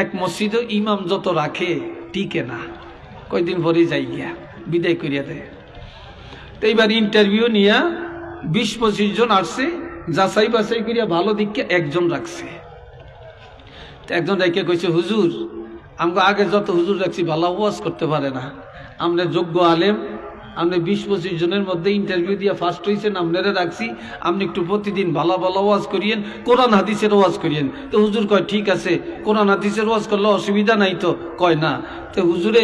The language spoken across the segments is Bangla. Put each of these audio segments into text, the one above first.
এক মসজিদে ইমাম যত রাখে টিকে না, কয়দিন পরে যাই গিয়া বিদায় করিয়া দেয়। তো এইবার ইন্টারভিউ নিয়া 20-25 জন আসছে, যাচাই বাছাই করিয়া ভালো দিককে একজন রাখছে। একজন রাইকে কইছে, হুজুর আমাকে আগে যত হুজুর রাখছি ভালো ওয়াজ করতে পারে না, আমরা যোগ্য আলেম, আপনি 20-25 জনের মধ্যে ইন্টারভিউ দিয়ে ফার্স্ট হয়েছেন, আপনারা রাখছি, আপনি একটু প্রতিদিন ভালো ভালো ওয়াজ করিয়েন, কোরআন হাদিসের ওয়াজ করিয়েন। তো হুজুর কয় ঠিক আছে, কোরআন হাদিসের ওয়াজ করলে অসুবিধা নাই তো? কয় না। তো হুজুরে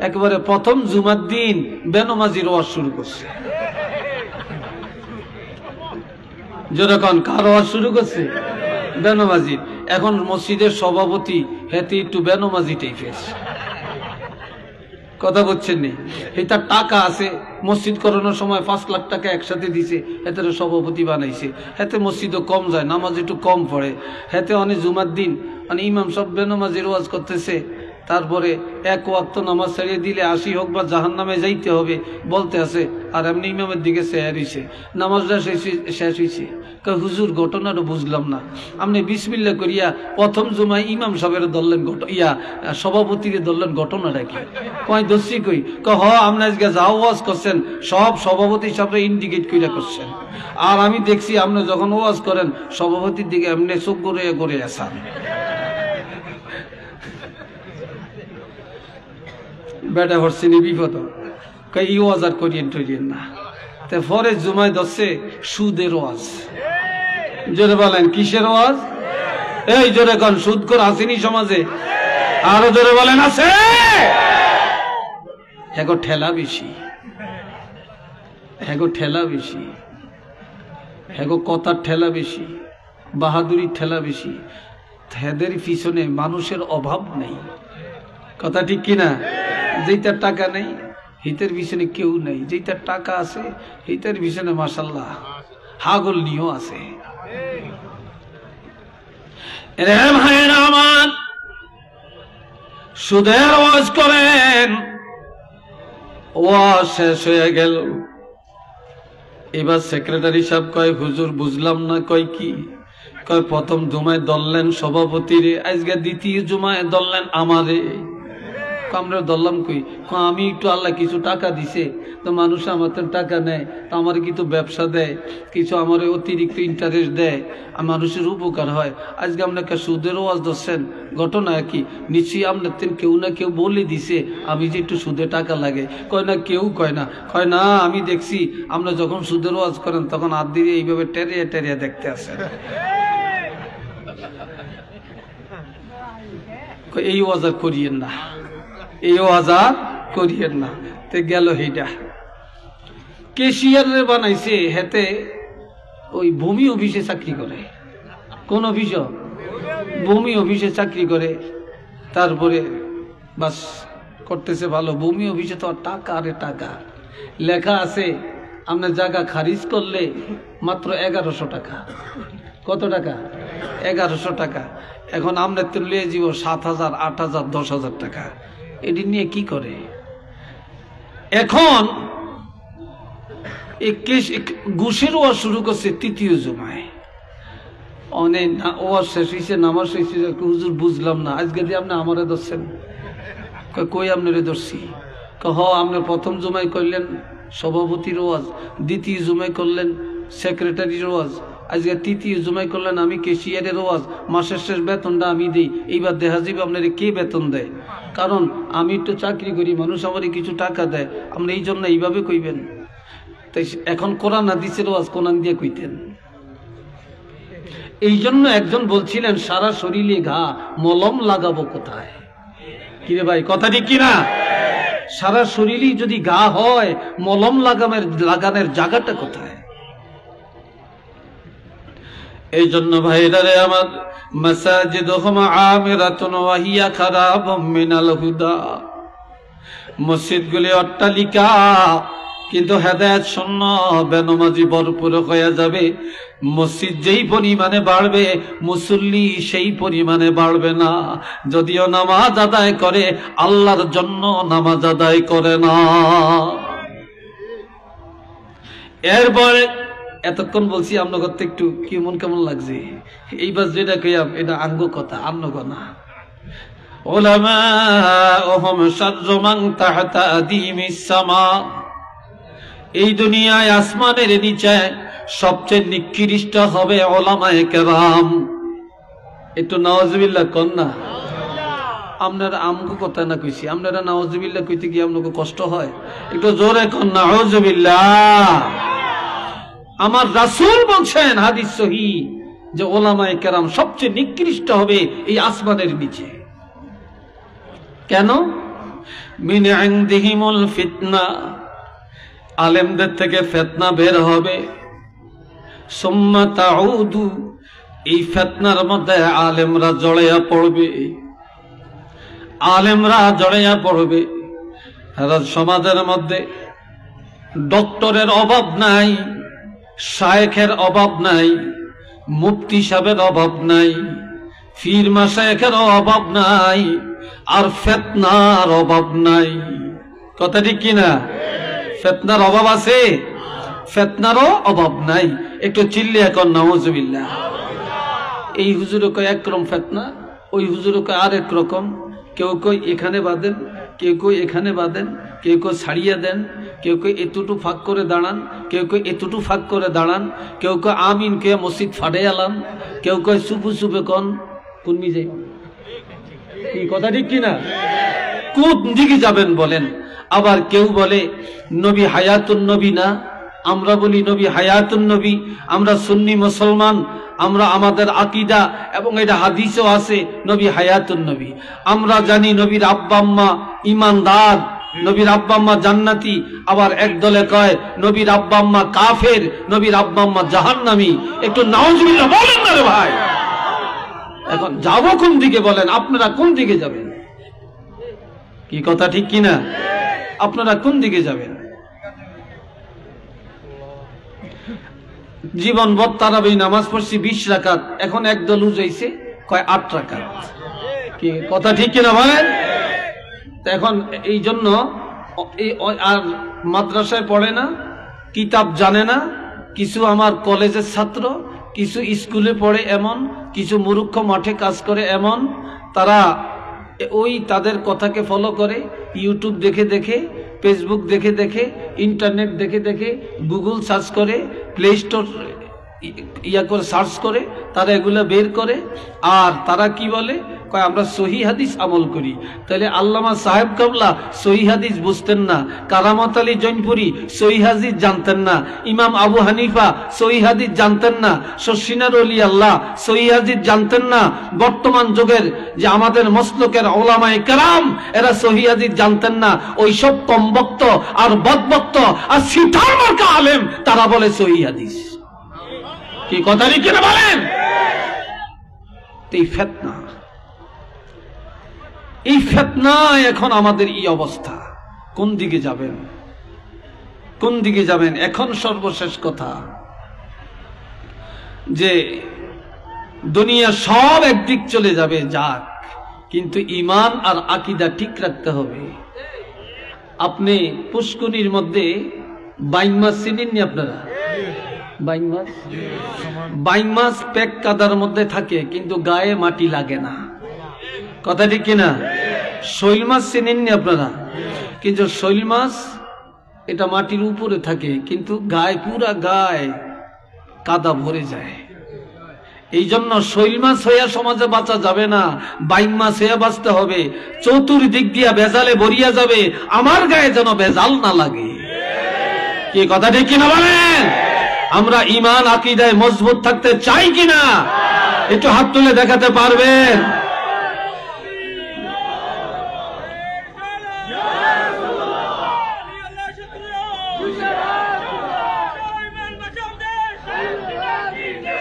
একেবারে প্রথম জুমার দিন বেনমাজির ওয়াজ শুরু করছে। যেরকম কার ওয়াজ শুরু করছে? বেনমাজির। এখন মসজিদের সভাপতি হেতে একটু বেনমাজি টাইপের, কথা বলছেন নি? তার টাকা আছে, মসজিদ করানোর সময় 5 লাখ টাকা একসাথে দিছে, হেতে সভাপতি বানাইছে। হেতে মসজিদও কম যায়, নামাজ একটু কম পড়ে। হেতে অনেক জুমার দিন মানে ইমাম সব বেনমাজির ওয়াজ করতেছে, তারপরে এক ওয়াক্ত নামাজ ছাড়িয়ে দিলে 80 হোক বা জাহান্নামে যাইতে হবে বলতে আছে, আর এমনি ইমামের দিকে চেয়ার হইছে, নামাজটা শেষ হয়েছে। হুজুর ঘটনাটা বুঝলাম না, আপনি বিসমিল্লাহ করিয়া প্রথম জুমায় ইমাম সাহেবের ধরলেন, সভাপতিকে ধরলেন, ঘটনাটা কি? কয় দোষী কই? আপনি আজকে যা ওয়াজ করছেন সব সভাপতি সাহেব ইন্ডিকেট করিয়া করছেন, আর আমি দেখছি আপনি যখন ওয়াজ করেন সভাপতির দিকে এমনি চোখ করে আসান। বেটা হরসিনি বিপদ, এই ওয়াজ আর করিয়েন না। তো পরে জুমায় ধরছে সুদের ওয়াজ। জোরে বলেন কিসের ওয়াজ? এই জোরে কন, সুদ করে আসেনি সমাজে? আরো জোরে বলেন আছে? এখন ঠেলা বেশি, এখন ঠেলা বেশি, এখন কথার ঠেলা বেশি, বাহাদুরির ঠেলা বেশি। এদের পিছনে মানুষের অভাব নেই, কথা ঠিক কিনা? যেটার টাকা নেই হিতের পিছনে কেউ নেই, যেটার টাকা আছে হিতের পিছনে মাশাআল্লাহ হাগল নিয়েও আছে। আমার সুদের ওয়াজ করেন, ওয়াজ শেষ হয়ে গেল। এবার সেক্রেটারি সাহেব কয়, হুজুর বুঝলাম না। কয় কি? কয় প্রথম জুমায় দললেন সভাপতিরে, আজকে দ্বিতীয় জুমায় দললেন আমারে। আমরা ধরলাম কই? আমি একটু আল্লাহ কিছু টাকা দিছে, তো মানুষ আমার তো টাকা নেয়, তো আমার কিছু ব্যবসা দেয়, কিছু আমার অতিরিক্ত ইন্টারেস্ট দেয়, আর মানুষের উপকার হয়। আজকে আপনাকে সুদের ওয়াজ ধরছেন, ঘটনা কি? নিশ্চয়ই আপনার কেউ না কেউ বলে দিছে আমি যে একটু সুদে টাকা লাগে। কয় না, কেউ কয় না। কয় না, আমি দেখছি আপনি যখন সুদের ওয়াজ করেন তখন হাত দিয়ে এইভাবে টেরিয়া টেরিয়া দেখতে আসেন। এই ওয়াজ আর করিয়েন না, এই ওয়াজ আর করিয়েন না। তে গেল এইটা। কেশিয়ারে বানাইছে, হেতে ওই ভূমি অফিসে চাকরি করে। কোন অফিস? ভূমি অফিসে চাকরি করে। তারপরে বাস করতেছে ভালো। ভূমি অফিসে তো টাকা, আরে টাকা লেখা আছে আপনার জায়গা খারিজ করলে মাত্র 1100 টাকা। কত টাকা? 1100 টাকা। এখন আমরা তো লিয়ে যাব 7,000, 8,000, 10,000 টাকা। এটি নিয়ে কি করে? এখন ঘুষের ওয়াজ শুরু করছে তৃতীয় জুমায়। অনেক ওয়াজ শেষ হয়েছে, নামাজ শেষ হয়েছে। হুজুর বুঝলাম না, আজকে দিয়ে আপনি আমারে ধরছেন? কই আপনারে ধরছি? আপনি প্রথম জুমায় করলেন সভাপতির ওয়াজ, দ্বিতীয় জুমায় করলেন সেক্রেটারির ওয়াজ, আজকে তৃতীয় জুমায় করলেন আমি কেশিয়ারের ওয়াজ। মাসের শেষ বেতনটা আমি দিই। এইবার দেখা যাবে আপনার কে বেতন দেয়? কারণ আমি একটু চাকরি করি, মানুষ আমারই কিছু টাকা দেয়। আপনি এই জন্য এইভাবে কইবেন। তাই এখন কোরআন হাদিসের ওয়াজ কোরআন দিয়ে কইতেন। এই জন্য একজন বলছিলেন, সারা শরীরে ঘা মলম লাগাবো কোথায়? কিরে ভাই, কথা ঠিক কিনা? সারা শরীরে যদি ঘা হয়, মলম লাগানোর জায়গাটা কোথায়? এই জন্য ভাইরারে আমার, মাসাজিদুহুম আমিরাতুন ওয়া হিয়া খারাবুম মিনাল হুদা। মসজিদগুলি অট্টালিকা, কিন্তু হেদায়েত শূন্য, বেনমাজি ভরপুর হয়ে যাবে। মসজিদ যেই পরিমাণে বাড়বে, মুসল্লি সেই পরিমাণে বাড়বে না। যদিও নামাজ আদায় করে, আল্লাহর জন্য নামাজ আদায় করে না। এরপরে এতক্ষণ বলছি আপনার করতে একটু কেমন লাগছে? এইবার যেটা কইয়াম এটা আঙ্গ কথা, আন্ন না। উলামাউহুম শাররু মান তাহতা আদিমিস সামা। এই দুনিয়ায় আসমানের নিচে সবচেয়ে নিকৃষ্ট হবে উলামায়ে কেরাম। একটু নাউজুবিল্লাহ কোন না। আপনারা আমগো কথা না কইছি, আপনারা নাউজুবিল্লাহ কইতে গিয়ে আপনাকে কষ্ট হয়, একটু জোরে কোন নাউজুবিল্লাহ। আমার রাসূল বলছেন হাদিস সহিহ যে উলামায়ে কেরাম সবচেয়ে নিকৃষ্ট হবে এই আসমানের নিচে। কেন? মিন ইনদিহিমুল ফিতনা, আলেমদের থেকে ফিতনা বের হবে। সুম্মা তাউদু, এই ফিতনার মধ্যে আলেমরা জড়াইয়া পড়বে, আলেমরা জড়াইয়া পড়বে। সমাজের মধ্যে ডক্টরের অভাব নাই, শায়েখের অভাব নাই, মুফতি সাহেবের অভাব নাই, পীর মাশায়েখের অভাব নাই, আর ফিতনার অভাব নাই। কথা ঠিক কিনা? ফিতনার অভাব আছে, ফিতনারও অভাব নাই। একটু চিল্লিয়া কর নাউজুবিল্লাহ। এই হুজুরে কয় একরকম ফিতনা, ওই হুজুরে কয় আরেক রকম। কেউ কই এখানে বাঁধেন, কেউ কই এখানে বাঁধেন, কেউ কই ছাড়িয়ে দেন, কেউ কই এতটু ফাঁক করে দাঁড়ান, কেউ কই এতটু ফাঁক করে দাঁড়ান, কেউ কয় আমিন কে মসজিদ ফাটে আলাম, কেউ কয় সুপু সুপে কন। কোন মিজে এই কথা ঠিক কিনা? কোন দিকে যাবেন বলেন? আবার কেউ বলে নবী হায়াতুন নবী না, আমরা বলি নবী হায়াতুন নবী। আমরা সুন্নি মুসলমান, আমরা আমাদের আকীদা এবং এটা হাদিসও আছে নবী হায়াতুন নবী। আমরা জানি নবীর আব্বা আম্মা ঈমানদার, নবীর আব্বা আম্মা জান্নাতি। আবার এক দলে কয় নবীর আব্বা আম্মা কাফের, নবীর আব্বা আম্মা জাহান্নামী। একটু নাউজুবিল্লাহ বলেন না রে ভাই। এখন যাবো কোন দিকে বলেন? আপনারা কোন দিকে যাবেন? কি কথা ঠিক কিনা? আপনারা কোন দিকে যাবেন? জীবনভর তারাবি নামাজ পড়ছি 20 রাকাত, এখন একদল উজাইছে কয় 8 রাকাত। কি কথা ঠিক কিনা বলেন? এখন এই জন্য আর মাদ্রাসায় পড়ে না, কিতাব জানে না। কিছু আমার কলেজের ছাত্র, কিছু স্কুলে পড়ে এমন, কিছু মূর্খ মাঠে কাজ করে এমন। তারা ওই তাদের কথাকে ফলো করে, ইউটিউব দেখে দেখে, ফেসবুক দেখে দেখে, ইন্টারনেট দেখে দেখে, গুগল সার্চ করে, প্লে স্টোর করে সার্চ করে তারা এগুলো বের করে। আর তারা কি বলে? কয় আমরা সহি হাদিস আমল করি। তাহলে আল্লামা সাহেব কাবলা সহি হাদিস বুঝতেন না, কারামত আলী জৈনপুরি সহি হাদিস জানতেন না, ইমাম আবু হানিফা সহি হাদিস জানতেন না, শশিনার ওলি আল্লাহ সহি হাদিস জানতেন না। বর্তমান যুগের যে আমাদের মসলকের উলামায়ে কেরাম, এরা সহি হাদিস জানতেন না। ওই সব কমবক্ত আর বদবক্ত আর সিটার মার্কা আলেম তারা বলে সহি হাদিস। কি কথা কি না বলেন? এই ফিতনা, এই ফিতনা এখন আমাদের এই অবস্থা। কোন দিকে যাবেন? কোন দিকে যাবেন? এখন সর্বশেষ কথা যে দুনিয়া সব একদিক চলে যাবে, যাক, কিন্তু ঈমান আর আকীদা ঠিক রাখতে হবে। আপনি পুষ্কুনির মধ্যে বাইং মাছ চিনেননি আপনারা? বাইং মাছ, বাইং মাছ পেক কাদার মধ্যে থাকে কিন্তু গায়ে মাটি লাগে না। কথা ঠিক কিনা? শৈল মাছ চিনেননি আপনারা? কিন্তু শৈল মাছ এটা মাটির উপরে থাকে কিন্তু গায়ে, পুরা গায়ে কাদা ভরে যায়। এই জন্য শৈল মাছ হইয়া সমাজে বাঁচা যাবে না, বাইং মাছ হইয়া বাঁচতে হবে। চতুর্দিক দিয়া ভেজালে ভরিয়া যাবে, আমার গায়ে যেন ভেজাল না লাগে। কি কথা ঠিক কিনা বলেন? আমরা ঈমান আকীদায় মজবুত থাকতে চাই কিনা? একটু হাত তুলে দেখাতে পারবেন?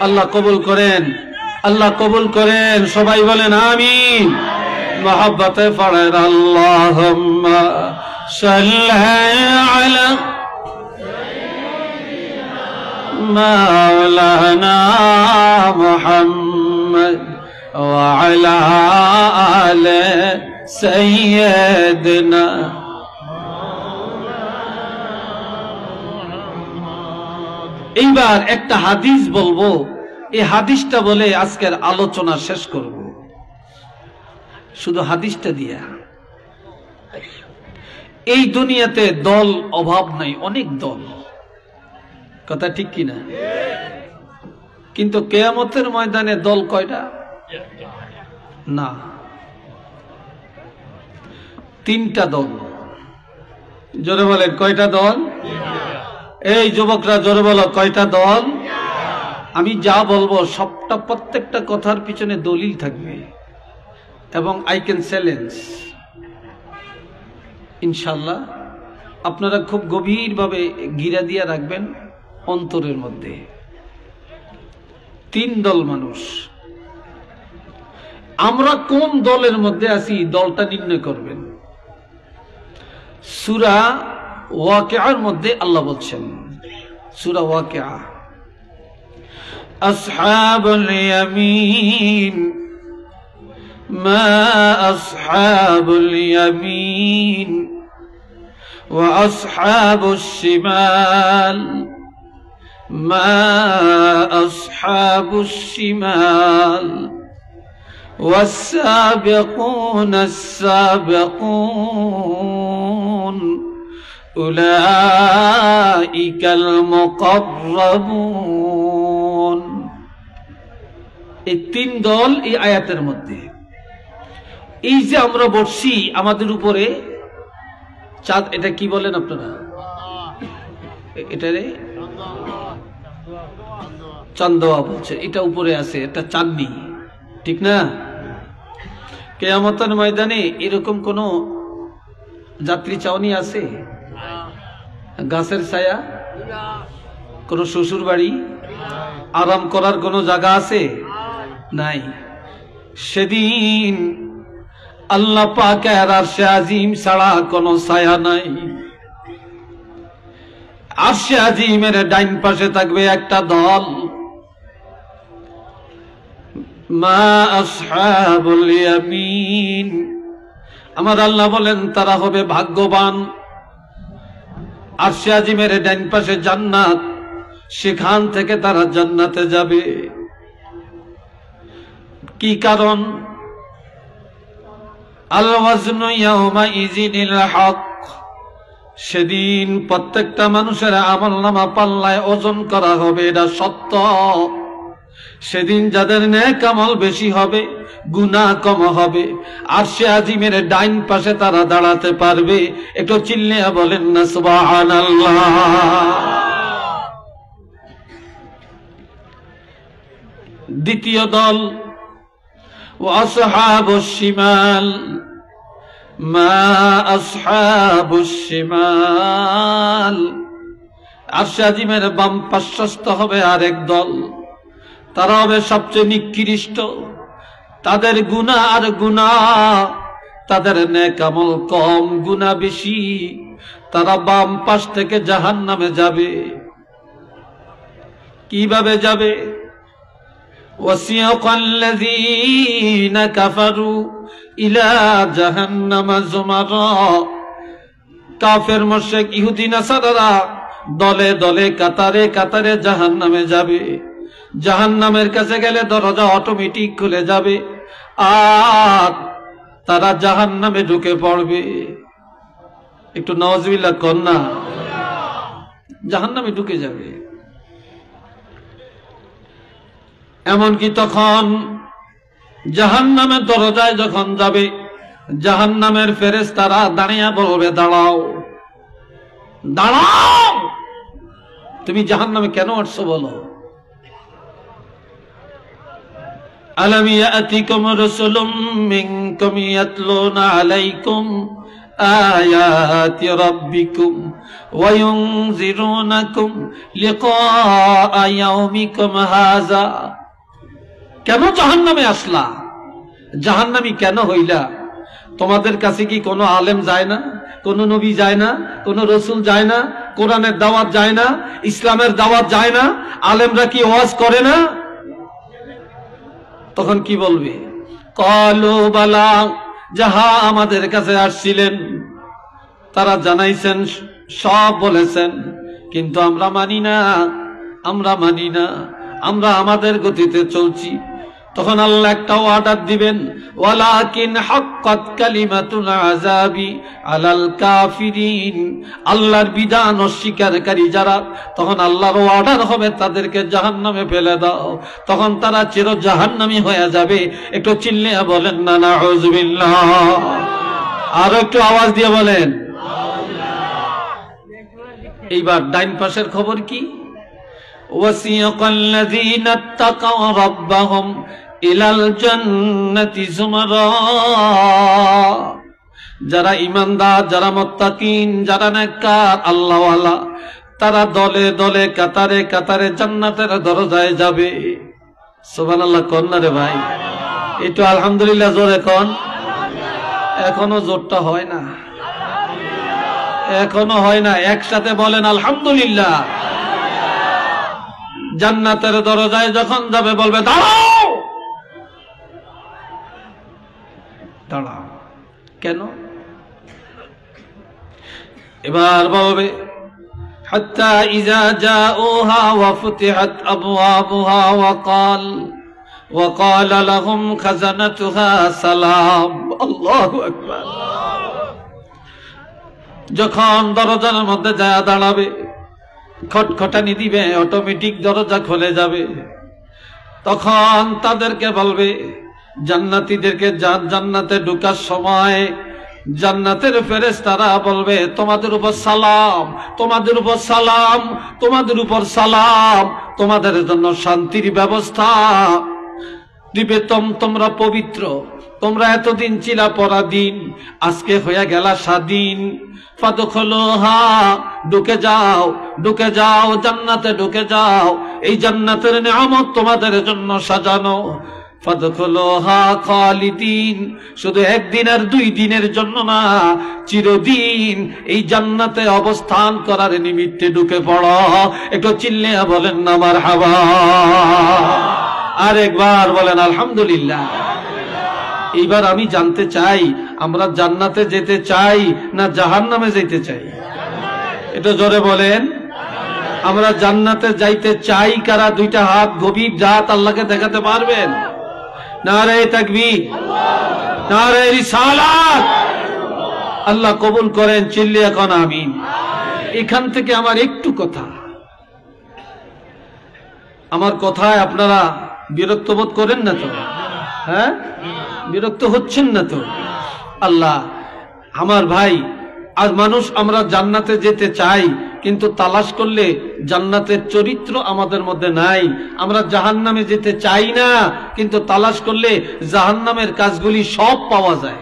আল্লাহ কবুল করেন, আল্লাহ কবুল করেন। সবাই বলেন আমিন। মহব্বতে পড়েন আল্লাহুম্মা সাল্লি আলা মাওলানা মুহাম্মদ ওয়া আলা আলি সাইয়্যিদিনা। এইবার একটা হাদিস বলবো, এই হাদিসটা বলে আজকের আলোচনা শেষ করব। শুধু হাদিসটা দিয়া। এই দুনিয়াতে দল অভাব নাই, অনেক দল, কথা ঠিক কিনা? কিন্তু কিয়ামতের ময়দানে দল কয়টা? না, 3টা দল। জোরে বলেন কয়টা দল? এই যুবকরা জোরে বলো কয়টা দল? আমি যা বলবো সবটা, প্রত্যেকটা কথার পিছনে দলিল থাকবে এবং আই ক্যান চ্যালেঞ্জ ইনশাআল্লাহ। আপনারা খুব গভীরভাবে গিরা দিয়া রাখবেন অন্তরের মধ্যে। 3 দল মানুষ। আমরা কোন দলের মধ্যে আছি দলটা নির্ণয় করবেন। সূরা ওয়াকিয়ার মধ্যে আল্লাহ বলছেন, সূরা ওয়াকিয়া, আসহাবুল ইয়ামিন মা আসহাবুল ইয়ামিন ওয়া আসহাবুশ শিমাল মা আসহাবুশ শিমাল والسابقون السابقون أولئك المقربون। এই 3 দল এই আয়াতের মধ্যে। এই যে আমরা বসছি আমাদের উপরে চাঁদ, এটা কি বলেন আপনারা? এটারে চান্দোয়া বলছে। এটা উপরে আছে, এটা চাঁদনি, ঠিক না? কিয়ামতের ময়দানে এরকম কোন যাত্রী চাউনি আছে? গাছের ছায়া? কোন শ্বশুর বাড়ি? আরাম করার কোন জায়গা আছে? নাই। সেদিন আল্লাহ পাকের আরশে আজিম ছাড়া কোন ছায়া নাই। আরশে আজিমের ডাইন পাশে থাকবে একটা দল, মা আসহাবুল ইয়ামিন। আমার আল্লাহ বলেন তারা হবে ভাগ্যবান। আরশে আজিমের ডান পাশে জান্নাত, সেখান থেকে তারা জান্নাতে যাবে। কি কারণ? আল ওয়াজনু ইয়াউমাইযিনিল হক। সেদিন প্রত্যেকটা মানুষের আমলনামা পাল্লায় ওজন করা হবে, এটা সত্য। সেদিন যাদের নেক আমল বেশি হবে, গুনাহ কম হবে। আরশে আজিমের ডাইন পাশে তারা দাঁড়াতে পারবে। একটু চিল্লিয়া বলেন না সুবহানাল্লাহ। দ্বিতীয় দল, ওয়াসহাবুশ শিমাল মা আসহাবুশ শিমাল। আরশে আজিমের বাম পার্শ্বস্থ হবে আরেক দল, তারা হবে সবচেয়ে নিকৃষ্ট। তাদের গুনাহ আর গুনাহ, তাদের নেক আমল কম, গুনাহ বেশি। তারা বাম পাশ থেকে জাহান্নামে যাবে। কিভাবে যাবে? ওয়াসিয়াকাল্লাযীনা কাফারু ইলা জাহান্নামা যুমারা। কাফের মুশরিক ইহুদি নাসারারা দলে দলে কাতারে কাতারে জাহান্নামে যাবে। জাহান্নামের কাছে গেলে দরজা অটোমেটিক খুলে যাবে আর তারা জাহান্নামে ঢুকে পড়বে। একটু নাউযুবিল্লাহ কর না। জাহান্নামে ঢুকে যাবে। এমনকি তখন জাহান্নামের দরজায় যখন যাবে, জাহান্নামের ফেরেশতারা দাঁড়িয়ে বলবে, দাঁড়াও দাঁড়াও, তুমি জাহান্নামে কেন আসছো বলো। আলাম ইয়াতিকুম রাসূলুম মিনকুম ইয়াতলুনা আলাইকুম আয়াতি রাব্বিকুম ওয়া ইউনযিরুনাকুম লিকাআ ইয়াউমিকুম হাযা। কেন জাহান্নামে আসলা? জাহান্নামী কেন হইলা? তোমাদের কাছে কি কোনো আলেম যায় না? কোন নবী যায় না? কোন রসুল যায় না? কোরআনের দাওয়াত যায় না? ইসলামের দাওয়াত যায় না? আলেমরা কি ওয়াজ করে না? তখন কি বলবে? ক্বালু বালা, যাহা আমাদের কাছে আসছিলেন তারা জানাইছেন, সব বলেছেন, কিন্তু আমরা মানি না, আমরা মানি না, আমরা আমাদের গতিতে চলছি। তখন আল্লাহ একটা অর্ডার দিবেন, ওয়ালাকিন হাক্কাত কালিমাতুল আযাবি আলাল কাফিরিন, আল্লাহর বিধান অস্বীকারী যারা, তখন আল্লাহর অর্ডার হবে তাদেরকে জাহান্নামে ফেলে দাও। তখন তারা চির জাহান্নামী হয়ে যাবে। একটু চিল্লিয়ে বলেন না নাউযুবিল্লাহ। আর একটু আওয়াজ দিয়ে বলেন। এইবার ডাইন পাশের খবর কি? ওয়াসিয়াকাল্লাযীনা তাকাউ রাব্বাহুম ইলাল জান্নাতি যুমারা, যারা ঈমানদার, যারা মুত্তাকিন, যারা নেককার আল্লাহওয়ালা, তারা দলে দলে কাতারে কাতারে জান্নাতের দরজায় যাবে। সুবহানাল্লাহ কোন না রে ভাই? একটু আলহামদুলিল্লাহ জোরে কোন। এখনো জোরটা হয় না, এখনো হয় না। একসাথে বলেন আলহামদুলিল্লাহ। জান্নাতের দরজায় যখন যাবে বলবে দাঁড়াও, দাঁড়াও। কেন? এবার বলবে হাত্তা ইযা জাউহা ওয়া ফুতিহাত আবওয়াবুহা ওয়া ক্বালা লাহুম খাজানাতুহা সালাম। আল্লাহু আকবার। যখন দরজার মধ্যে যায় দাঁড়াবে, খটখটানি দিবে, অটোমেটিক দরজা খুলে যাবে। তখন তাদেরকে বলবে, জান্নাতীদেরকে জান্নাতে ঢোকার সময় জান্নাতের ফেরেশতারা বলবে তোমাদের উপর সালাম, তোমাদের উপর সালাম, তোমাদের উপর সালাম, তোমাদের জন্য শান্তির ব্যবস্থা দিবে। তোমরা পবিত্র, তোমরা এতদিন ছিলা পরাধীন, আজকে হয়ে গেলা স্বাধীন। ফাদখুলুহা, ঢুকে যাও, ঢুকে যাও, জান্নাতে ঢুকে যাও। এই জান্নাতের নিয়ামত তোমাদের জন্য সাজানো। ফাদখুলুহা খালিদিন, শুধু একদিন আর 2 দিনের জন্য না, চিরদিন এই জান্নাতে অবস্থান করার নিমিত্তে ঢুকে পড়ো। একটু চিল্লিয়ে বলেন না মারহাবা। আরেকবার বলেন আলহামদুলিল্লাহ। এইবার আমি জানতে চাই, আমরা জান্নাতে যেতে চাই না জাহান্নামে যেতে চাই? এটা জোরে বলেন। আমরা জান্নাতে যাইতে চাই কারা? 2টা হাত গভীর রাত আল্লাহকে দেখাতে পারবেন? নারে তাকবীর, নারে রিসালাত। আল্লাহ কবুল করেন, চিল্লিয়ে কোন আমিন। এখান থেকে আমার একটু কথা, আমার কথায় আপনারা বিরক্ত বোধ করেন না তো? হ্যাঁ, বিরক্ত হচ্ছেন না তো? আল্লাহ আমার ভাই, আর মানুষ আমরা জান্নাতে যেতে চাই, কিন্তু তালাশ করলে জান্নাতের চরিত্র আমাদের মধ্যে নাই। আমরা জাহান্নামে যেতে চাই না, কিন্তু তালাশ করলে জাহান্নামের কাজগুলি সব পাওয়া যায়।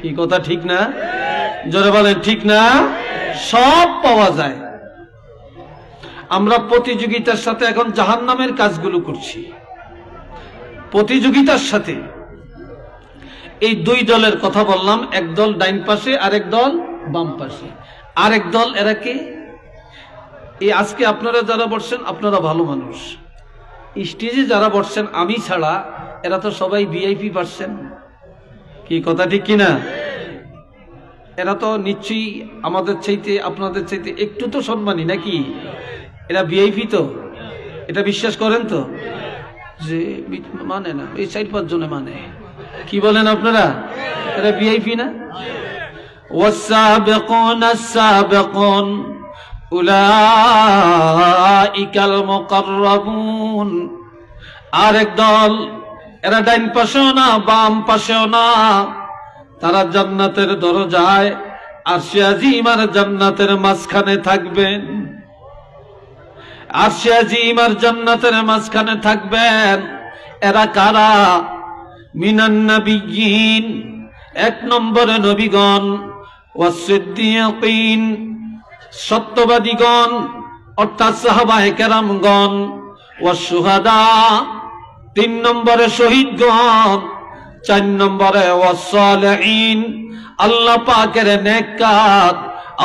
কি কথা ঠিক না? জোরে বলেন ঠিক না? সব পাওয়া যায়। আমরা প্রতিযোগিতার সাথে এখন জাহান্নামের কাজগুলো করছি, প্রতিযোগিতার সাথে। এই 2 দলের কথা বললাম, এক দল ডাইন পাশে, আরেক দল বাম পাশে। আরেক দল এরা কে? এই আজকে আপনারা যারা বসছেন আপনারা ভালো মানুষ, স্টেজে যারা বসছেন আমি ছাড়া এরা তো সবাই ভিআইপি পাচ্ছেন। কি কথা ঠিক কিনা? এরা তো নিশ্চয়ই আমাদের চাইতে, আপনাদের চাইতে একটু তো সম্মানী নাকি? এরা ভিআইপি তো, এটা বিশ্বাস করেন তো? যে মানে না, এই 4-5 জনে মানে। কি বলেন আপনারা? এরা ভিআইপি না? ওয়াসাবিকুনা সাবিকুন উলাইকাল মুকাররাবুন। আরেক দল, এরা ডাইন পাশেও না বাম পাশেও না, তারা জান্নাতের দরজায় আরশে আজিম আর জান্নাতের মাঝখানে থাকবেন। আরশে আজিম আর জান্নাতের মাঝখানে থাকবেন। এরা কারা? মিনান নাবিয়্যিন, 1 নম্বরে নবীগণ, ওয়াসসিদ্দীকিন, সত্যবাদীগণ অর্থাৎ সাহাবায়ে কেরামগণ, ওয়াসশুহাদা, 3 নম্বরে শহীদগণ, 4 নম্বরে ওয়াসসালিহিন, আল্লাহ পাকের নেককার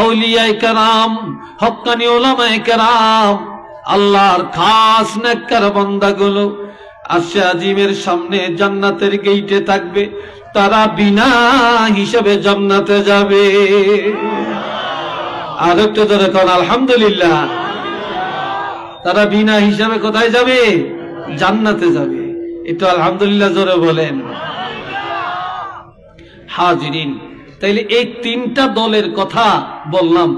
আউলিয়ায়ে কেরাম, হক্কানি উলামায়ে কেরাম, আল্লাহর খাস নেককার বান্দাগুলো আরশে আজিমের সামনে জান্নাতের গেইটে থাকবে। তারা বিনা হিসাবে জান্নাতে যাবে। আর একটু ধরে কোন আলহামদুলিল্লাহ। তারা বিনা হিসাবে কোথায় যাবে? জান্নাতে যাবে। একটু আলহামদুলিল্লাহ জোরে বলেন। হাজিরিন, তাইলে এই তিনটা দলের কথা বললাম।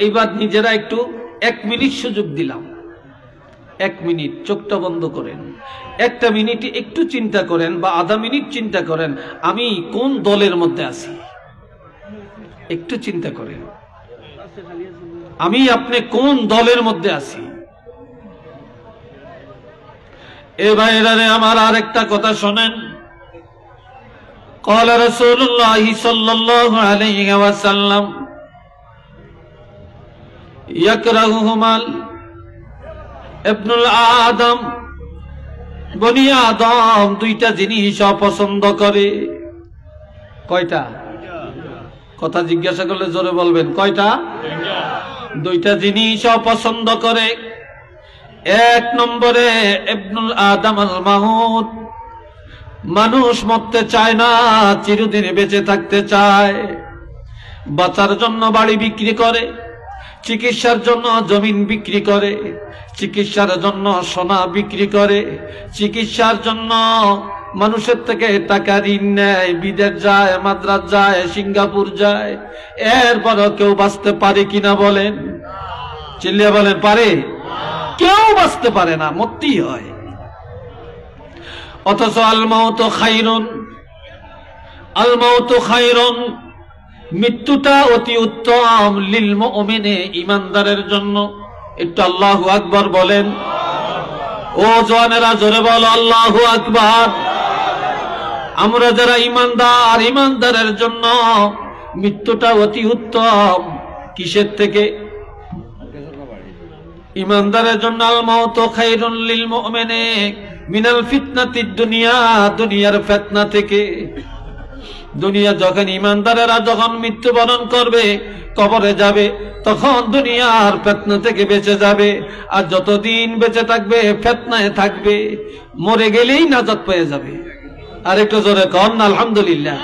এইবার নিজেরা একটু 1 মিনিট সুযোগ দিলাম। 1 মিনিট চোখটা বন্ধ করেন, 1টা মিনিট একটু চিন্তা করেন বা আধা মিনিট চিন্তা করেন, আমি কোন দলের মধ্যে আছি। একটু চিন্তা করেন, আমি আপনি কোন দলের মধ্যে আছি। এ ভাইরারে আমার আরেকটা কথা শোনেন। قال رسول الله صلى الله عليه وسلم يكرههما ابن الآدم, বনি আদম দুইটা জিনিস অপছন্দ করে। কয়টা? কথা জিজ্ঞাসা করলে জোরে বলবেন, কয়টা? দুইটা জিনিস অপছন্দ করে। 1 নম্বরে ইবনুল আদম আল মাউত, মানুষ মরতে চায় না, চিরদিন বেঁচে থাকতে চায়। বাঁচার জন্য বাড়ি বিক্রি করে, চিকিৎসার জন্য জমিন বিক্রি করে, চিকিৎসার জন্য সোনা বিক্রি করে, চিকিৎসার জন্য মানুষের থেকে টাকা ঋণ নেয়, বিদেশ যায়, মাদ্রাজ যায়, সিঙ্গাপুর যায়। এরপরও কেউ বাঁচতে পারে কিনা বলেন? চিল্লিয়ে বলেন, পারে? কেউ বাঁচতে পারে না, মরতেই হয়। অথচ আল মাউতু খায়রুন, আল মাউতু খায়রুন, মৃত্যুটা অতি উত্তম লিল মুমিনে, ঈমানদারের জন্য। একটু আল্লাহু আকবার বলেন। ও জওয়ানেরা জোরে বলো আল্লাহু আকবার। আমরা যারা ঈমানদার, ঈমানদারের জন্য মৃত্যুটা অতি উত্তম। কিসের থেকে? ঈমানদারের জন্য আল মাউতু খায়রুন লিল মুমিনে মিনাল ফিতনাতিদ দুনিয়া, দুনিয়ার ফিতনা থেকে। দুনিয়া যখন ঈমানদারেরা যখন মৃত্যুবরণ করবে, কবরে যাবে, তখন দুনিয়ার ফিতনা থেকে বেঁচে যাবে। আর যতদিন বেঁচে থাকবে ফিতনায় থাকবে, মরে গেলেই নাজাত পেয়ে যাবে। আর একটু জোরে কন না আলহামদুলিল্লাহ।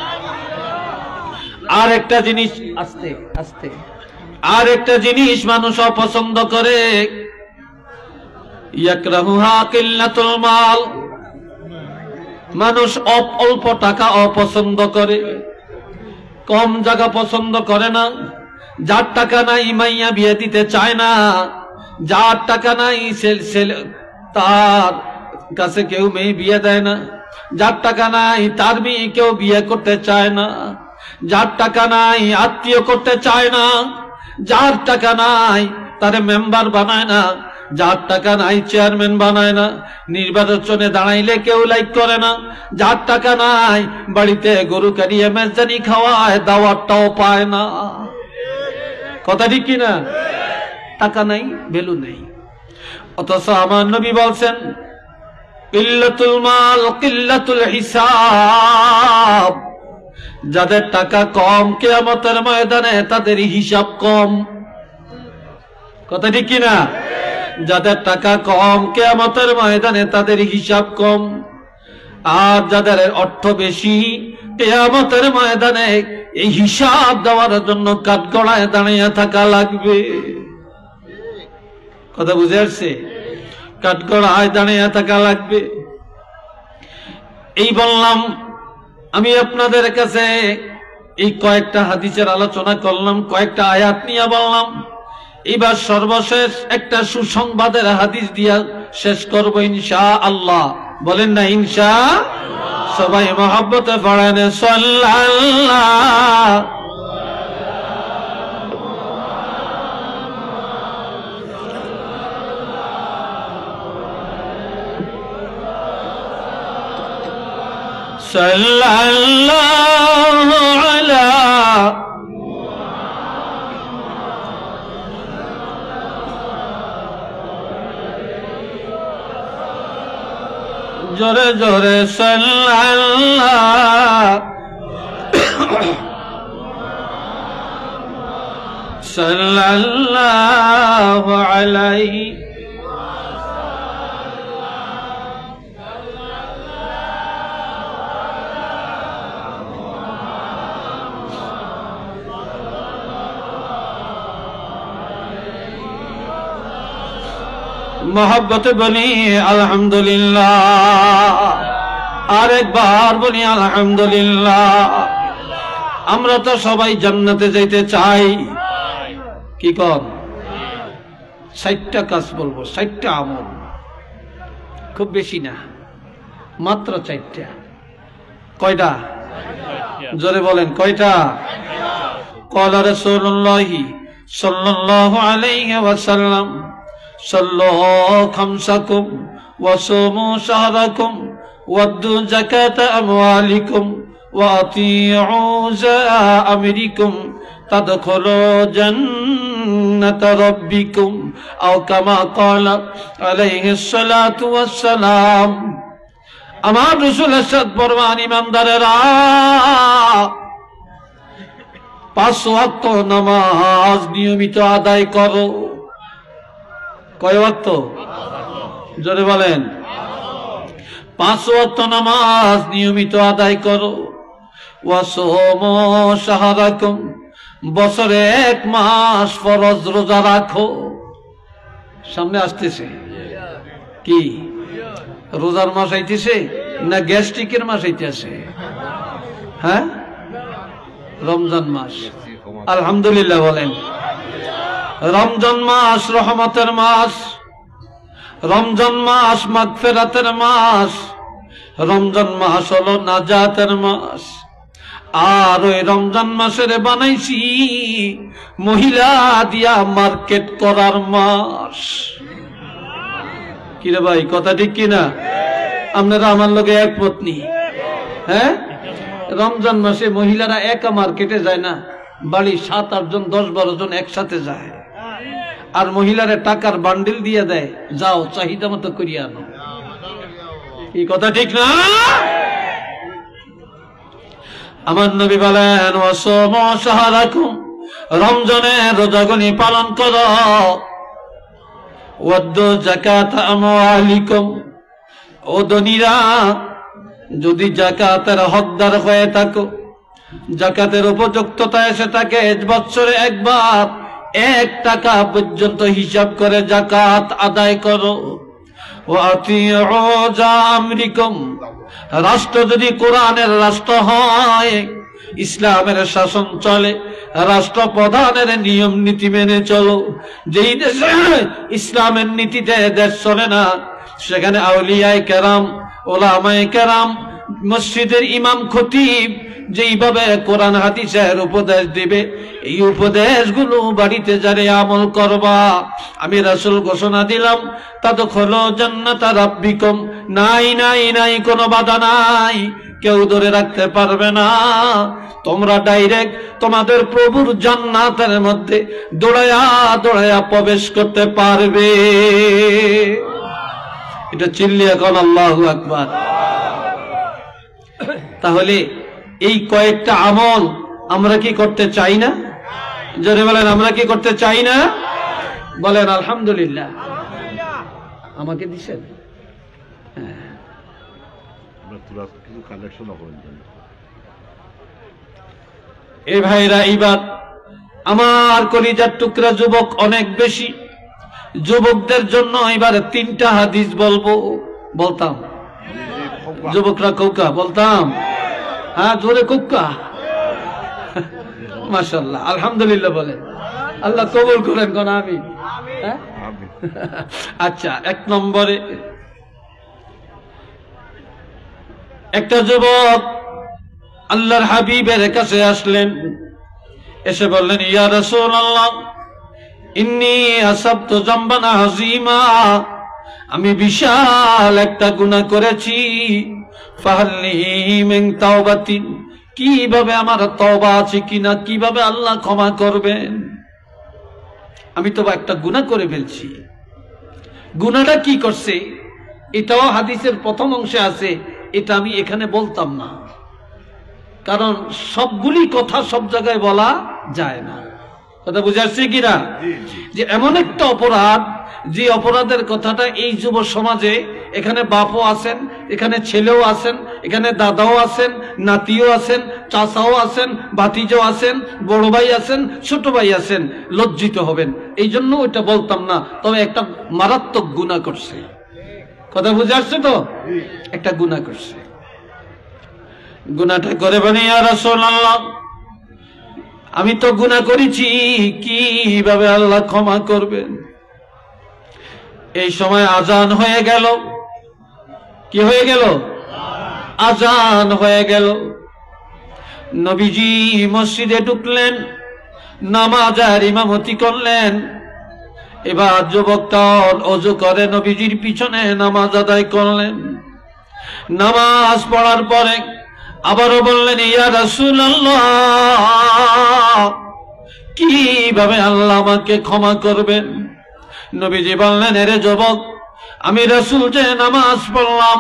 আর একটা জিনিস, আস্তে আস্তে, আর একটা জিনিস মানুষ অপছন্দ করে। ইয়াকরাহুহা কিল্লাতুল মাল, মানুষ অল্প টাকা অপছন্দ করে, কম জায়গা পছন্দ করে না। যার টাকা নাই মাইয়া বিয়ে দিতে চায় না, যার টাকা নাই তার কাছে কেউ মেয়ে বিয়ে দেয় না, যার টাকা নাই তার মেয়ে কেউ বিয়ে করতে চায় না, যার টাকা নাই আত্মীয় করতে চায় না, যার টাকা নাই তারে মেম্বার বানায় না, যার টাকা নাই চেয়ারম্যান বানায় না, নির্বাচনে দাঁড়াইলে কেউ লাইক করে না, যার টাকা নাই বাড়িতে গরু কাটিয়ে মেজদানি খাওয়ায়, দাওয়াতটাও পায় না। কথা ঠিক কিনা? টাকা নাই, ভ্যালু নেই। অথচ আমার নবী বলছেন কিল্লাতুল মাল কিল্লাতুল হিসাব, যাদের টাকা কম কিয়ামতের ময়দানে তাদের হিসাব কম। কথা ঠিক কিনা? যাদের টাকা কম কিয়ামতের ময়দানে তাদের হিসাব কম। আর যাদের অর্থ বেশি, কিয়ামতের ময়দানে এই হিসাব দেওয়ার জন্য কাঠগড়ায় দাঁড়িয়ে থাকা লাগবে। কথা বুঝে আসছে? কাঠগড়ায় দাঁড়িয়ে থাকা লাগবে। এই বললাম, আমি আপনাদের কাছে এই কয়েকটা হাদিসের আলোচনা করলাম, কয়েকটা আয়াত নিয়ে বললাম। এবার সর্বশেষ একটা সুসংবাদের হাদিস দিয়া শেষ করব ইনশাআল্লাহ। বলেন না ইনশাআল্লাহ? সবাই মহব্বতে পড়েন সাল্লাল্লাহ। সাল্লাল্লাহু আলা জোরে জোরে সাল্লাল্লাহ সাল্লাল্লাহু আলাইহি मोहब्बत बनी अल्हम्दुलिल्लाह আরেকবার বলি আলহামদুলিল্লাহ আমরা তো সবাই জান্নাতে যাইতে চাই কি কর 60টা কাজ বলবো 60টা আমল খুব বেশি না মাত্র 4টা কয়টা জোরে বলেন কয়টা قال رسول الله صلى الله عليه وسلم صلوا خمسكم وصوموا شهركم وادوا زكاة أموالكم وأطيعوا أمركم تدخلوا جنة ربكم أو كما قال عليه الصلاة والسلام আমার রাসূল ارشاد ফরমান ইমানদারেরা 5 ওয়াক্ত নামাজ নিয়মিত আদায় করো কয় ওয়াক্ত জোরে বলেন 5 ওয়াক্ত নামাজ নিয়মিত আদায় করো ওয়াসুমু শাহরাকুম বছরে 1 মাস ফরজ রোজা রাখো সামনে আসতেছে কি রোজার মাস আইতেছে না গ্যাস্ট্রিকের মাস আইতেছে হ্যাঁ রমজান মাস আলহামদুলিল্লাহ বলেন রমজান মাস রহমতের মাস রমজান মাস মাগফিরাতের মাস রমজান মাস হলো নাজাতের মাস আর ওই রমজান মাসের বানাইছি মহিলা দিয়া মার্কেট করার মাস কিরে ভাই কথা ঠিক কিনা আপনারা আমার লগে এক পত্নী হ্যাঁ রমজান মাসে মহিলারা একা মার্কেটে যায় না বাড়ি 7-8 জন 10-12 জন একসাথে যায় আর মহিলারা টাকার বান্ডিল দিয়ে দেয় যাও চাহিদা মতো করিয়া আনো এই কথা ঠিক না আমার নবী বলেন ওয়াসুমু শাহরাকুম রমজানের রোজাগুলি পালন করো ওয়াদ্দু যাকাত আমওয়ালিকুম ও ধনীরা যদি যাকাতের হকদার হয়ে থাকো যাকাতের উপযুক্ততা এসে থাকে বছরে একবার 1 টাকা পর্যন্ত হিসাব করে যাকাত আদায় করো ওয়াতিউ আমরিকুম রাষ্ট্র যদি কোরআনের রাষ্ট্র হয় ইসলামের শাসন চলে রাষ্ট্রপ্রধানের নিয়ম নীতি মেনে চলো যেই দেশে ইসলামের নীতিতে দেশ চলে না সেখানে আউলিয়ায়ে কেরাম ওলামায়ে কেরাম মসজিদের ইমাম খতিব যেইভাবে কোরআন হাদিসের উপদেশ দিবে এই উপদেশগুলো বাড়িতে যারে আমল করবা আমি রাসূল ঘোষণা দিলাম তাদখুলু জান্নাতা রাব্বিকুম নাই নাই নাই কোনো বাধা নাই কেউ ধরে রাখতে পারবে না তোমরা ডাইরেক্ট তোমাদের প্রভুর জান্নাতের মধ্যে দৌড়ায়া দৌড়ায়া প্রবেশ করতে পারবে এটা চিল্লিয়ে এখন আল্লাহু আকবার তাহলে এই কয়েকটা আমল আমরা কি করতে চাই না জোরে বলেন আমরা কি করতে চাই না বলেন আলহামদুলিল্লাহ আমাকে দিছেন এ ভাইরা এবার আমার কলিজার টুকরা যুবক অনেক বেশি যুবকদের জন্য এবার 3টা হাদিস বলবো বলতাম যুবকরা কৌকা বলতাম হ্যাঁ জোরে কুক্কা মাশাআল্লাহ আলহামদুলিল্লাহ বলেন আল্লাহ কবুল করেন কোন আমিন আচ্ছা 1 নম্বরে একটা যুবক আল্লাহর হাবিবের কাছে আসলেন এসে বললেন ইয়া রাসূলুল্লাহ ইন্নী আসাবতু যামবান আযীমা আমি বিশাল একটা গুনাহ করেছি ফাহাল্লি মিন তাওবাতিন কিভাবে আমার তওবা আছে কিনা কিভাবে আল্লাহ ক্ষমা করবেন আমি তো একটা গুনাহ করে ফেলছি গুনাহটা কি করছে এটাও হাদিসের প্রথম অংশে আছে এটা আমি এখানে বলতাম না কারণ সবগুলি কথা সব জায়গায় বলা যায় না কথা বুঝাচ্ছি কিনা যে এমন একটা অপরাধ যে অপরাধের কথাটা এই যুব সমাজে, এখানে বাপও আছেন, এখানে ছেলেও আছেন, এখানে দাদাও আছেন, নাতিও আছেন, চাচাও আছেন, ভাতিজও আছেন, বড় ভাই আছেন, ছোট ভাই আছেন, লজ্জিত হবেন। এই জন্য ওইটা বলতাম না, তবে একটা মারাত্মক গুনাহ করছে। কথা বুঝে আসছে তো? একটা গুনাহ করছে। গুনাহটা করে বলে, ইয়া রাসূলুল্লাহ, আমি তো গুনাহ করেছি, কিভাবে আল্লাহ ক্ষমা করবেন? এই সময় আজান হয়ে গেল। কি হয়ে গেল? আজান হয়ে গেল। নবীজি মসজিদে ঢুকলেন, নামাজের ইমামতি করলেন। এবার যুবকটা ওযু করে নবীজির পিছনে নামাজ আদায় করলেন। নামাজ পড়ার পরে আবারও বললেন, ইয়া রাসূলুল্লাহ, কিভাবে আল্লাহ আমাকে ক্ষমা করবেন? নবীজি বললেন, এরে যুবক, আমি রাসূল যে নামাজ পড়লাম,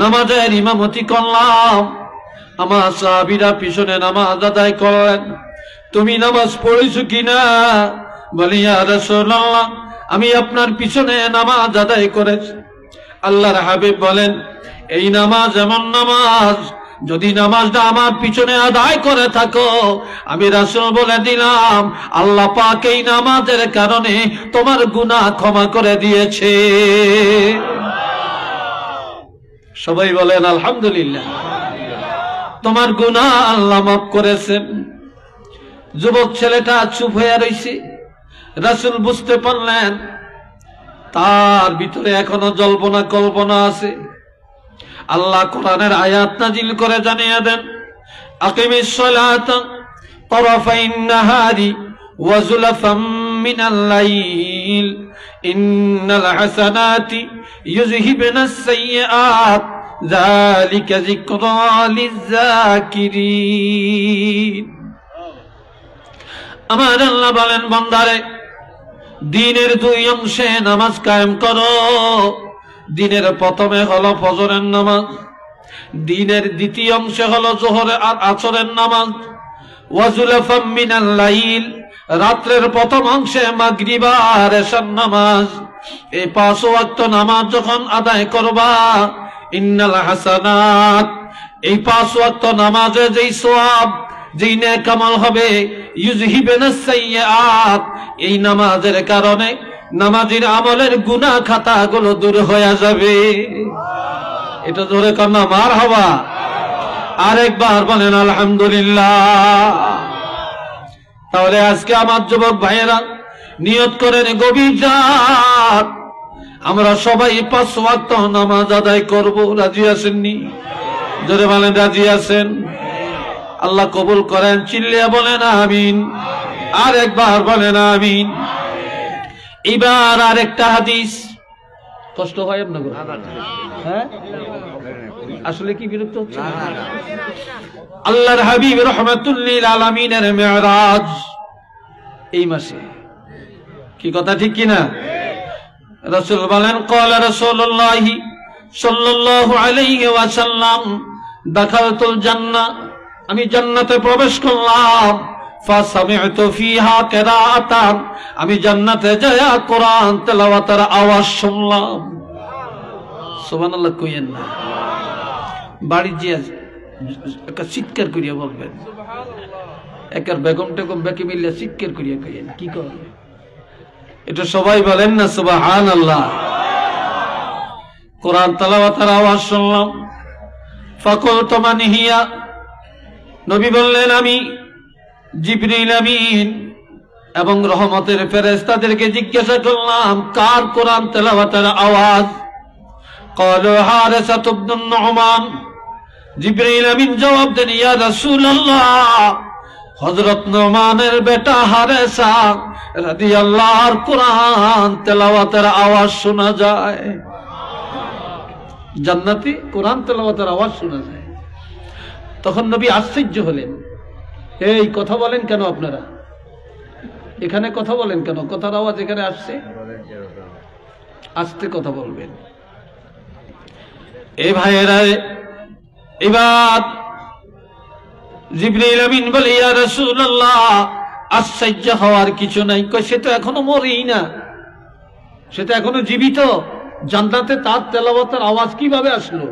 নামাজের ইমামতি করলাম, আমার সাহাবীরা পিছনে নামাজ আদায় করলেন, তুমি নামাজ পড়েছো কিনা? বলি, ইয়া রাসূলুল্লাহ, আমি আপনার পিছনে নামাজ আদায় করেছি। আল্লাহর হাবিব বলেন, এই নামাজ এমন নামাজ, যদি নামাজটা আমার পিছনে আদায় করে থাকো, আমি রাসূল বলে দিলাম, আল্লাহ পাক এই নামাজের কারণে তোমার গুনাহ ক্ষমা করে দিয়েছে। সবাই বলেন আলহামদুলিল্লাহ। তোমার গুনাহ আল্লাহ মাফ করেছেন। যুবক ছেলেটা চুপ হয়ে রইছে। রাসূল বুঝতে পারলেন তার ভিতরে এখনো জল্পনা কল্পনা আছে। আল্লাহ কোরআনের আয়াত নাজিল করে জানিয়ে দেন, আকিমিস সালাতা তারাফাইন নাহারি ওয়া যুলাফাম মিনাল লাইল ইন্নাল হাসানাতি ইউযহিবুনাস সাইয়্যাত যালিকা যিকরা লিয-যাকিরিন। আমার আল্লাহ বলেন, বান্দারে, দিনের দুই অংশে নামাজ কায়েম করো। দিনের প্রথমে হলো ফজরের নামাজ, দিনের দ্বিতীয় অংশে হলো যোহর আর আসরের নামাজ। ওয়াজুলাফাম মিনাল লাইল, রাত্রের প্রথম অংশে মাগরিব আর এশার নামাজ। এই 5 ওয়াক্ত নামাজ যখন আদায় করবা, ইন্নাল হাসানাত, এই 5 ওয়াক্ত নামাজে যেই সওয়াব, যেই নেক আমল হবে, ইউযহিবুনাস সাইয়্যাত, এই নামাজের কারণে নামাজের আমলের গুনাহ খাতাগুলো দূর হয়ে যাবে। এটা জোরে কান্না মারহাবা। আরেকবার বলেন আলহামদুলিল্লাহ। তাহলে আজকে আমার যুবক ভাইয়েরা নিয়ত করেন, গভীর রাত আমরা সবাই 5 ওয়াক্ত নামাজ আদায় করব। রাজি আছেননি? জোরে বলেন রাজি আছেন? আল্লাহ কবুল করেন। চিল্লিয়া বলেন আমিন। আর একবার বলেন আমিন। এবার আরেকটা হাদিস। কষ্ট হয় আপনাদের? হ্যাঁ, আসলে কি বিরক্ত হচ্ছে? আল্লাহর হাবিব রাহমাতুল লিল আলামিনের মিরাজ এই মাসে। কি কথা ঠিক কিনা? রাসূল বলেন, ক্বালা রাসূলুল্লাহ সাল্লাল্লাহু আলাইহি ওয়াসাল্লাম, দাখালতুল জান্নাহ, আমি জান্নাতে প্রবেশ করলাম। ফাসামি'তু ফিহা কিরাআতান, আমি জান্নাতে যায়া কোরআন তেলাওয়াতের আওয়াজ শুনলাম। সুবহানাল্লাহ কইেন না, বাড়ি যে একটা চিৎকার করিয়া বলবেন। একার বেগম টেগম বেকে মিলিয়া চিৎকার করিয়া কইেন। কি করবে এটা সবাই বলেন না সুবহানাল্লাহ। কোরআন তেলাওয়াতের আওয়াজ শুনলাম। ফাকুলতু মান হিয়া, নবী বললেন, আমি জিবরিল আমিন এবং রহমতের ফেরেশতাদেরকে জিজ্ঞাসা করলাম, কার কোরআন তেলাওয়াতের আওয়াজ? ক্বালু হারিসা ইবনে নুমান। জিবরিল আমিন জবাব দেন, ইয়া রাসূলুল্লাহ, হযরত নুমানের বেটা হারিসা রাদিয়াল্লাহর কোরআন তেলাওয়াতের আওয়াজ শোনা যায়। জান্নাতি কোরআন তেলাওয়াতের আওয়াজ শোনা যায়। তখন নবী আশ্চর্য হলেন, এই কথা বলেন কেন আপনারা? এখানে কথা বলেন কেন? কথার আওয়াজ এখানে আসছে, আস্তে কথা বলবেন। এই ভাইয়েরা, এবার জিবরিল আমিন বলে, ইয়া রাসূলুল্লাহ, আশ্চর্য হওয়ার কিছু নাই। কই, সে তো এখনো মরেই না। সে তো এখনো জীবিত, জান্নাতে তার তেলাওয়াতের আওয়াজ কিভাবে আসলো?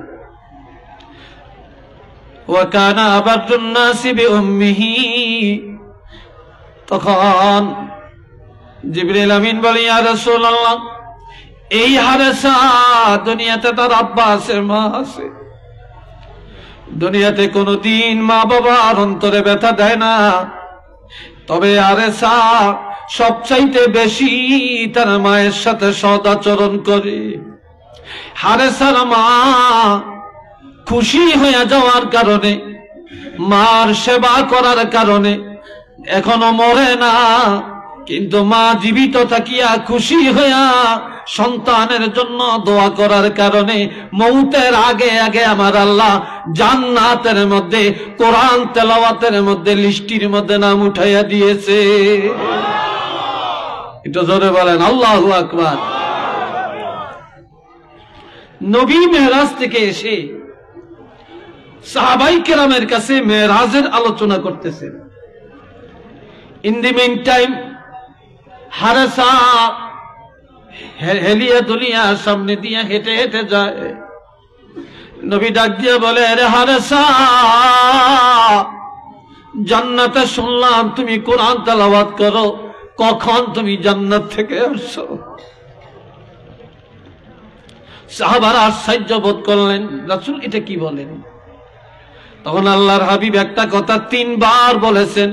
ওয়া কানা আবাদুন নাসি বিউম্মিহি, তখন জিবরিল আমিন বলে, ইয়া রাসূলুল্লাহ, এই হারেসা দুনিয়াতে তার আব্বা আছে, মা আছে, দুনিয়াতে কোনদিন মা বাবার অন্তরে ব্যথা দেয় না, তবে হারেসা সবচাইতে বেশি তার মায়ের সাথে সদাচরণ করে। হারেসার মা খুশি হয়ে যাওয়ার কারণে, মার সেবা করার কারণে এখনো মরে না, কিন্তু মা জীবিত থাকিয়া খুশি হইয়া সন্তানের জন্য দোয়া করার কারণে মৌতের আগে আগে আমার আল্লাহ জান্নাতের মধ্যে কোরআন তেলাওয়াতের মধ্যে লিস্টির মধ্যে নাম উঠাইয়া দিয়েছে। এটা জোরে বলেন আল্লাহু আকবার। নবী মেরাজ থেকে এসে সাহাবাই কেরামের কাছে মেরাজের আলোচনা করতেছেন। In the main time Haresa হেলিয়া দুনিয়ার সামনে দিয়ে হেঁটে হেঁটে যায়। নবী ডাক দিয়ে বলে, আরে হারেসা, জান্নাতে শুনলাম তুমি কোরআন তেলাওয়াত করো, কখন তুমি জান্নাত থেকে আসছো? সাহাবারা আশ্চর্য বোধ করলেন, রাসূল এটা কি বলেন? তখন আল্লাহর হাবিব একটা কথা 3 বার বলেছেন,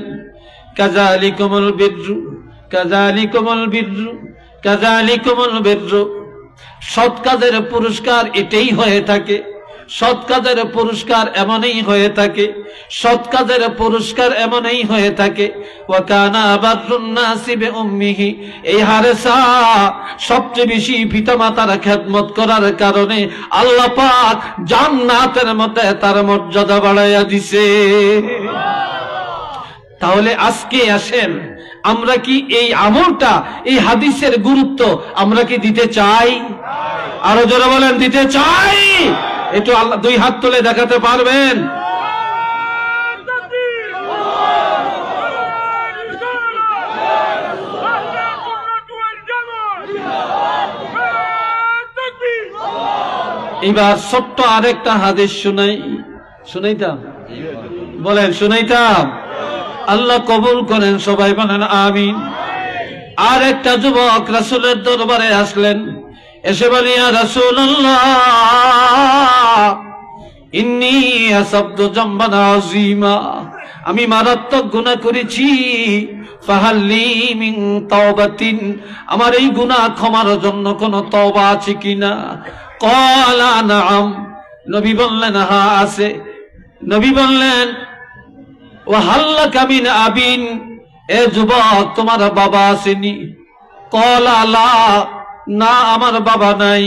কাযালিকুমুল বিররু, কাযালিকুমুল বিররু, কাযালিকুমুল বিররু। সৎ কাজের পুরস্কার এটাই হয়ে থাকে, সৎ কাজের পুরস্কার এমনই হয়ে থাকে, সৎ কাজের পুরস্কার এমনই হয়ে থাকে। ওয়া কানা আবাদুন নাসি বিউম্মিহি, এই হারেসা সবচেয়ে বেশি পিতামাতার খেদমত করার কারণে আল্লাহ পাক জান্নাতের মধ্যে তার মর্যাদা বাড়াইয়া দিছে। তাহলে আজকে আসেন, আমরা কি এই আমলটা, এই হাদিসের গুরুত্ব আমরা কি দিতে চাই? আরো জোরে বলেন, দিতে চাই। একটু আল্লাহ 2 হাত তুলে দেখাতে পারবেন? এবার ছোট্ট আরেকটা হাদিস শুনাইতাম, বলেন শুনাইতাম? আল্লাহ কবুল করেন, সবাই বলেন আমিন। আর একটা যুবক রাসূলের দরবারে আসলেন, এসে বলে, ইয়া রাসূলুল্লাহ, ইন্নী আসাবতু যামবান আযীমা, আমি মারাত্মক গুনাহ করেছি, ফাহাল্লি মিন তাওবাতিন, আমার এই গুনাহ ক্ষমার জন্য কোন তওবা আছে কিনা? ক্বালা নাআম, নবী বললেন হ্যাঁ আছে। নবী বললেন, ওয়া হাল্লাকা মিন আবিন, এ যুবক তোমার বাবা আসেনি? ক্বালা লা, না আমার বাবা নাই।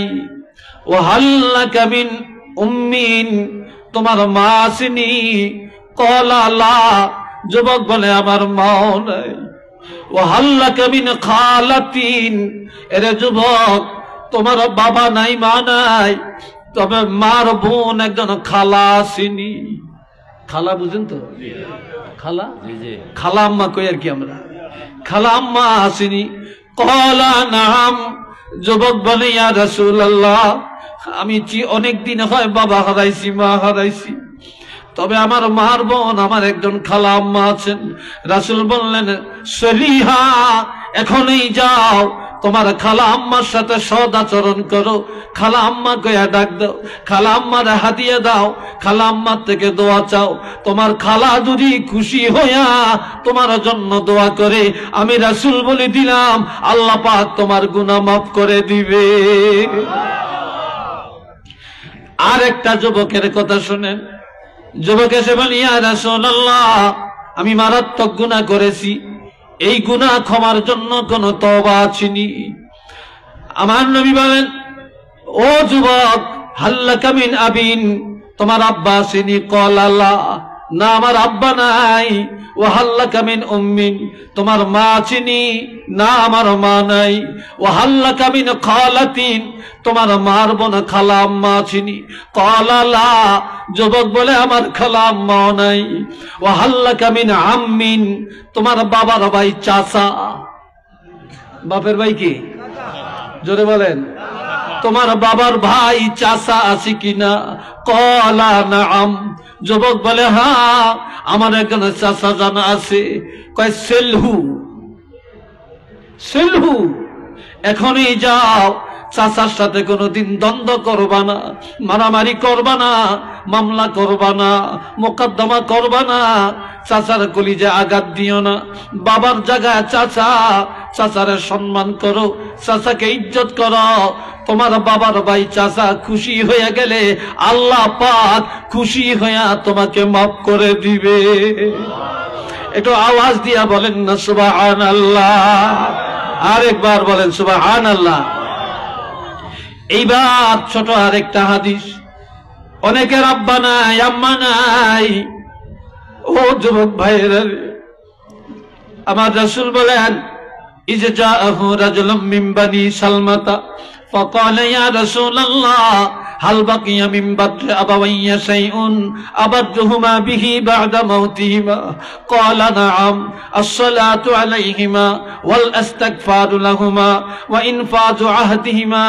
ওয়া হাল্লাকা মিন উম্মিন, তোমার মা আসেনি? ক্বালা লা, যুবক বলে আমার মাও নাই। ওয়া হাল্লাকা মিন খালাতিন, এরে যুবক তোমার বাবা নাই, মা নাই, তবে মার বোন একজন খালা আসেনি। খালা বুঝেন তো? খালা, খালা আম্মা কই আর কি আমরা, খালা আম্মা আসেনি। ক্বালা নাআম, যুবক বলে, ইয়া রাসূলুল্লাহ, আমি অনেকদিন হয় বাবা হারাইছি, মা হারাইছি, তবে আমার মার বোন, আমার একজন খালা আম্মা আছেন। রাসূল বললেন, সলিহা, এখনই যাও, তোমার খালা আম্মার সাথে সদাচরণ করো, খালা আম্মা কইয়া ডাক দাও, খালা আম্মার হাদিয়া দাও, খালা আম্মার থেকে দোয়া চাও। তোমার খালা যদি খুশি হইয়া তোমার জন্য দোয়া করে, আমি রাসূল বলে দিলাম আল্লাহ পাক তোমার গুনাহ মাফ করে দিবে। আর একটা যুবকের কথা শুনেন। যুবক এসে বলে, ইয়া রাসূলুল্লাহ, আমি মারাত্মক গুনাহ করেছি, এই গুনাহ ক্ষমার জন্য কোন তওবা আছেনি? আমার নবী বলেন, ও যুবক, হাল্লাকা মিন আবিন, তোমার আব্বা আসেনি? ক্বালা লা, না আমার আব্বা নাই। ওয়া হাল্লাকা মিন উম্মিন, তোমার মা আসেনি? না আমার মা নাই। ওয়া হাল্লাকা মিন খালাতিন, তোমার মার বোন খালা আম্মা আসেনি? ক্বালা লা, যুবক বলে আমার খালা আম্মাও নাই। ওয়া হাল্লাকা মিন আম্মিন, তোমার বাবার ভাই চাচা, বাপের ভাই কি? জোরে বলেন। তোমার বাবার ভাই চাচা আছে কিনা? ক্বালা নাআম, যুবক বলে হ্যাঁ আমার এখানে চাচা জানা আছে। কয় সেলহু, সেলহু, এখনই যাও, চাচার সাথে কোনোদিন দ্বন্দ্ব করবা না, মারামারি করবা না, মামলা করবা না, মোকদ্দমা করবা না, চাচার কলিজে আঘাত দিও না। বাবার জায়গায় চাচা, চাচারে সম্মান করো, চাচাকে ইজ্জত করো। তোমার বাবার ভাই চাচা খুশি হয়ে গেলে আল্লাহ পাক খুশি হইয়া তোমাকে মাফ করে দিবে। একটু আওয়াজ দিয়া বলেন না সুবহানাল্লাহ। আরেকবার বলেন সুবহানাল্লাহ। এইবার ছোট আরেকটা হাদিস। অনেকের আব্বা নাই, আম্মা নাই। ও যুবক ভাইয়েরা, আমার রাসূল বলেন ইযা জাআহু রাজুলুম মিন বানি সালমাতা ফাকালা ইয়া রাসূলাল্লাহ হাল বাকিয়া মিন বাদরি আবাওয়াইয়া শাইউন আবাদহুমা বিহি বা'দা মাউতিহিমা? ক্বালা নাআম, আস-সালাতু আলাইহিমা ওয়াল ইস্তিগফারু লাহুমা ওয়া ইনফাযু আহদিহিমা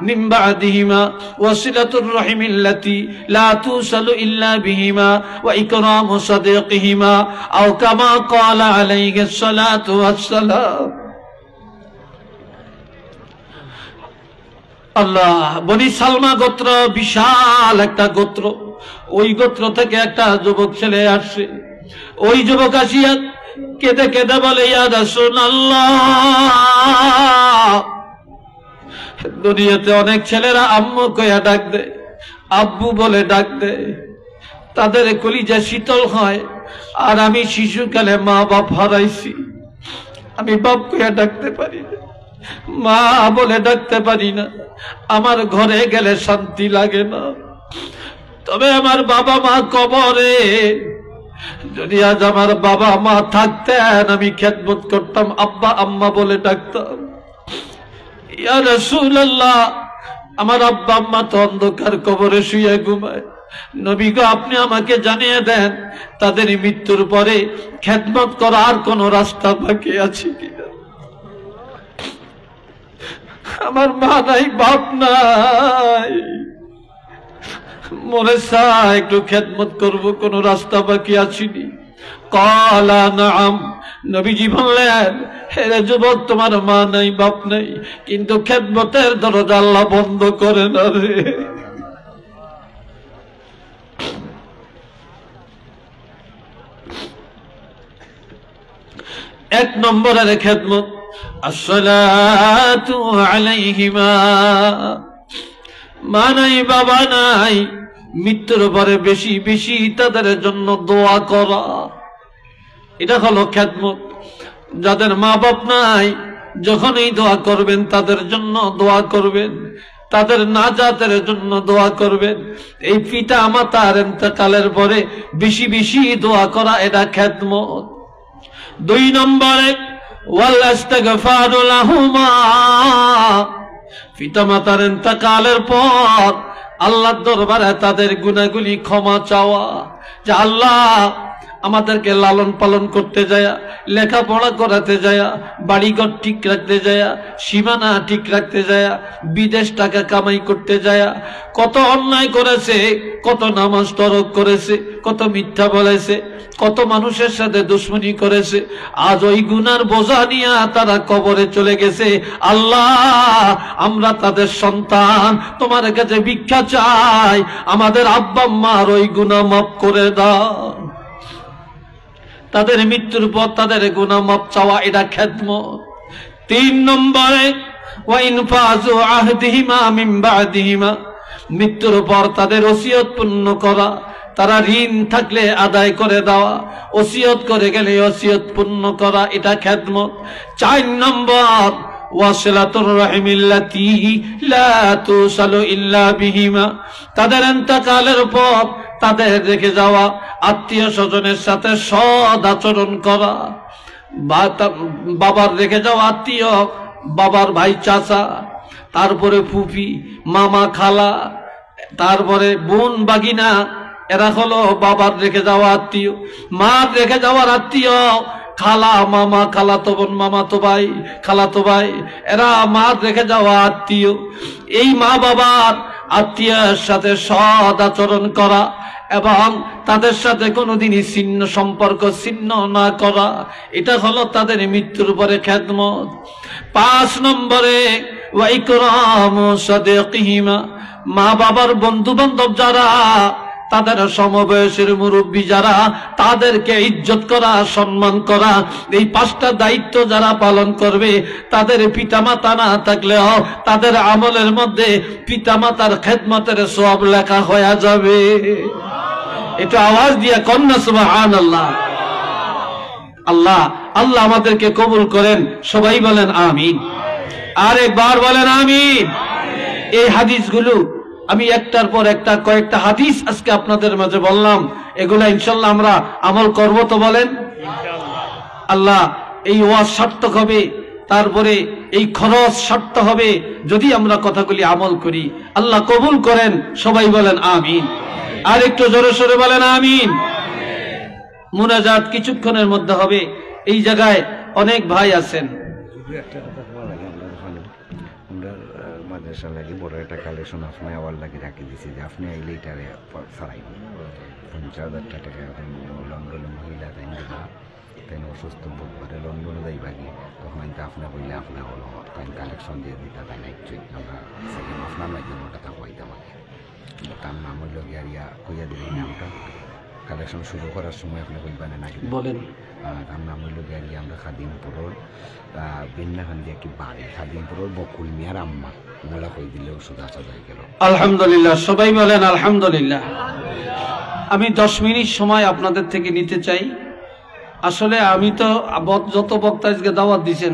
মিন বা'দিহিমা ওয়া সিলাতুর রাহিমিল্লাতী লা তুসালু ইল্লা বিহিমা ওয়া ইকরামু সাদিকিহিমা আও কামা ক্বালা আলাইহিস সালাতু ওয়াস সালাম। আল্লাহ, বনি সালমা গোত্র বিশাল একটা গোত্র। ওই গোত্র থেকে একটা যুবক ছেলে আসছে। ওই যুবক আসিয়া কেঁদে কেঁদে বলে ইয়া রাসূলুল্লাহ, দুনিয়াতে অনেক ছেলেরা আম্মু কইয়া ডাক দেয়, আব্বু বলে ডাক দেয়, তাদের কলিজা শীতল হয়। আর আমি শিশুকালে মা বাপ হারাইছি, আমি বাপ কইয়া ডাকতে পারি না, মা বলে ডাকতে পারি না, আমার ঘরে গেলে শান্তি লাগে না। তবে আমার বাবা মা কবরে, যদি আজ আমার বাবা মা থাকতেন আমি খেদমত করতাম, আব্বা আম্মা বলে ডাকতাম। ইয়া রাসূলুল্লাহ, আমার আব্বা আম্মা তো অন্ধকার কবরে শুয়ে ঘুমায়, নবী গো আপনি আমাকে জানিয়ে দেন তাদের মৃত্যুর পরে খেদমত করার কোন রাস্তা বাকি আছে কিনা? আমার মা নাই, বাপ নাই, মনে চায় একটু খেদমত করব, কোন রাস্তা বাকি আছিনি? ক্বালা নাআম, নবীজি বললেন হে যুবক, তোমার মা নাই, বাপ নাই, কিন্তু খেদমতের দরজা আল্লাহ বন্ধ করে না রে। এক নম্বরের খেদমত আসসালাতু আলাইহিমা। মা নাই, বাবা নাই, মৃত্যুর পরে বেশি বেশি তাদের জন্য দোয়া করা, এটা হলো খেদমত। যাদের মা বাপ নাই, যখনই দোয়া করবেন তাদের জন্য দোয়া করবেন, তাদের নাজাতের জন্য দোয়া করবেন। এই পিতা মাতার ইন্তেকালের পরে বেশি বেশি দোয়া করা, এটা খেদমত। দুই নম্বরে ওয়াল ইস্তিগফারু লাহুমা, পিতা মাতার ইন্তেকালের পর আল্লাহর দরবারে তাদের গুনাহগুলি ক্ষমা চাওয়া, যে আল্লাহ আমাদেরকে লালন পালন করতে যায়, লেখাপড়া করাতে যায়, বাড়িঘর ঠিক রাখতে যায়, সীমানা ঠিক রাখতে যায়, বিদেশ টাকা কামাই করতে যায়, কত অন্যায় করেছে, কত নামাজ তরক করেছে, কত মিথ্যা বলেছে, কত মানুষের সাথে দুশ্মনী করেছে। আজ ওই গুনার বোঝা নিয়ে তারা কবরে চলে গেছে। আল্লাহ, আমরা তাদের সন্তান, তোমার কাছে ভিক্ষা চাই, আমাদের আব্বা আম্মার ওই গুনাহ মাফ করে দাও। তাদের মৃত্যুর পর তাদের গুনাহ মাফ চাওয়া, এটা খেদমত। তিন নম্বরে ওয়া ইনফাযু আহদিহিমা মিন বা'দিহিমা, মৃত্যুর পর তাদের ওসিয়ত পূর্ণ করা, তারা ঋণ থাকলে আদায় করে দেওয়া, ওসিয়ত করে গেলে ওসিয়ত পূর্ণ করা, এটা খেদমত। চার নম্বর ওয়াসিলাতুর রাহিমিল্লাতী লা তুসালু ইল্লা বিহিমা, তাদের ইন্তেকালের পর তাদের রেখে যাওয়া আত্মীয় স্বজনের সাথে সৎ আচরণ করা। বাবার রেখে যাওয়া আত্মীয়, বাবার ভাই চাচা, তারপরে ফুফি, মামা, খালা, তারপরে বোন বাগিনা, এরা হলো বাবার রেখে যাওয়া আত্মীয়। মার রেখে যাওয়ার আত্মীয় খালা মামা, খালাতো বোন, মামাতো ভাই, খালাতো ভাই, এরা মা রেখে যাওয়া আত্মীয়। এই মা বাবার আত্মীয়ের সাথে সৎ আচরণ করা এবং তাদের সাথে কোনোদিনই ছিন্ন সম্পর্ক ছিন্ন না করা, এটা হলো তাদের মৃত্যুর পরে খেদমত। 5 নম্বরে ওয়া ইকরামু সাদিকিহিমা, মা বাবার বন্ধু বান্ধব যারা, তাদের সমবয়সের মুরব্বী যারা, তাদেরকে ইজ্জত করা, সম্মান করা, এই 5টা দায়িত্ব যারা পালন করবে, তাদের পিতামাতা না থাকলেও তাদের আমলের মধ্যে পিতামাতার খেদমতের সওয়াব লেখা হয়ে যাবে। একটু আওয়াজ দিয়ে কন্যা সুবহানাল্লাহ। আল্লাহ আল্লাহ আমাদেরকে কবুল করেন, সবাই বলেন আমিন। আর একবার বলেন আমিন। এই হাদিসগুলো আমি একটার পর একটা কয়েকটা হাদিস আজকে আপনাদের মাঝে বললাম, এগুলা ইনশাল্লাহ আমরা আমল করব তো বলেন আল্লাহ। এই ওয়াজ সার্থক হবে, তারপরে এই খরচ সার্থক হবে যদি আমরা কথাগুলি আমল করি। আল্লাহ কবুল করেন, সবাই বলেন আমিন। আর একটু জোরে সোরে বলেন আমিন। মুনাজাত কিছুক্ষণের মধ্যে হবে। এই জায়গায় অনেক ভাই আছেন। মাদ্রাসা লাগে বড় একটা কালেকশন আপনার আবার লাগে রাখি দিছি যে আপনি আইলে এটারে ছাড়াই 50,000 টাকা এখন লন্ডনে মহিলা তাই দিবা, তাই অসুস্থ বুধবারে লন্ডনে যাইবা গিয়ে, তখন আপনি বললে আপনার হলো তাই কালেকশন দিয়ে দিতা, তাই না একটু আমরা সেকেন্ড আপনার লাগে টাকা পাইতাম আগে। তার নাম হইল গিয়া কইয়া দিলে নামটা কালেকশন শুরু করার সময় আপনি কইবানে নাকি বলেন। তার নাম হইল গিয়া আমরা খাদিমপুরের বিন্নাখান দিয়ে কি বাড়ি, খাদিমপুরের বকুল মিয়ার আম্মা, ওনারা কই দিলে ওষুধ আসা যায় গেল। আলহামদুলিল্লাহ, সবাই বলেন আলহামদুলিল্লাহ। আমি 10 মিনিট সময় আপনাদের থেকে নিতে চাই। আসলে আমি তো যত বক্তা আজকে দাওয়াত দিচ্ছেন